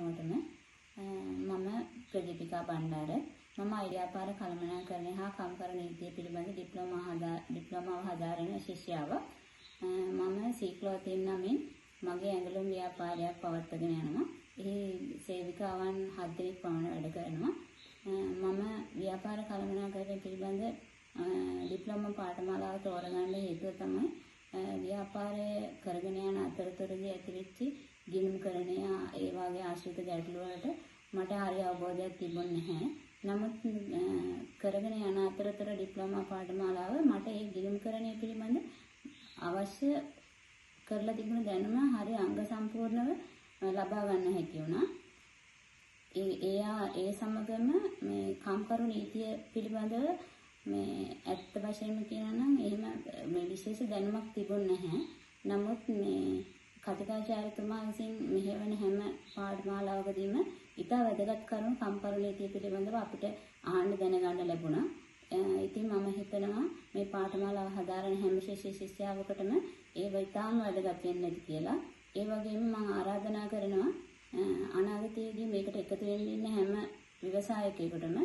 හැමෝටම මම ප්‍රදීපිකා බණ්ඩාර මම ව්‍යාපාර කළමනාකරණය හා කම්කරු නීතිය පිළිබඳ ඩිප්ලෝමාව හදාරන ශිෂ්‍යාවක්. මම සීක්ලෝතින් නමින් මගේ ඇඟලුම් ව්‍යාපාරයක් පවත්වාගෙන යනවා. එහි සේවිකාවන් 7 දෙනෙක් පමණ වැඩ කරනවා. මම ව්‍යාපාර කළමනාකරණය පිළිබඳ ඩිප්ලෝමා පාඨමාලාව තෝරගන්න හේතුව තමයි ව්‍යාපාරය කරගෙන යන අතරතුරදී ඇතිවෙච්ච ගිණුම්කරණය ඒ වගේ ආශ්‍රිත ගැටලු වලට මට හරි අවබෝධයක් තිබුණේ නැහැ. නමුත් කරගෙන යන අතරතුර ඩිප්ලෝමා පාඨමාලාව මට ඒ ගිණුම්කරණය පිළිබඳ අවශ්‍ය කරලා තිබුණ දැනුම හරි අංග සම්පූර්ණව ලබා ගන්න හැකි වුණා. ඒ සමගම මේ කම්කරු නීතිය පිළිබඳව මේ ඇත්ත වශයෙන්ම කියනවා නම් එහෙම මේ විශේෂ දැනුමක් තිබුණේ නැහැ. නමුත් මේ කතිකාචාර්යතුමා විසින් මෙහෙවන හැම පාඨමාලාවකදීම ඉතා වැදගත් කරුණු කම්කරු නීතිය පිළිබඳව අපිට අහන්න දැනගන්න ලැබුණා. ඉතින් මම හිතනවා මේ පාඨමාලාව හදාරන හැම ශිෂ්‍යයාවකටම ඒව ඉතාම වැදගත් වෙන්න ඇති කියලා. ඒ වගේම මම ආරාධනා කරනවා අනාගතයේදී මේකට එකතු වෙන්න ඉන්න හැම ව්‍යවසායකයෙකුටම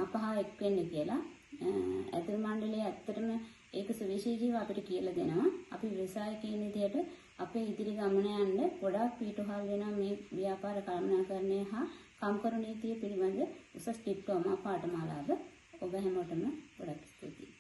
අපහා එක් වෙන්න කියලා. ඇතුළු මණ්ඩලය ඇත්තටම ඒක සුවිශේෂීව අපිට කියලා දෙනවා. අපි ව්‍යවසායකයින් විදිහට අපේ ඉදිරි ගමන යන්න ගොඩාක් පිටුහල් වෙනවා මේ ව්‍යාපාර කළමනාකරණය හා කම්කරු නීතිය පිළිබඳ උසස් ඩිප්ලෝමා පාඨමාලාව. ඔබ හැමෝටම ගොඩක් ස්තුතියි.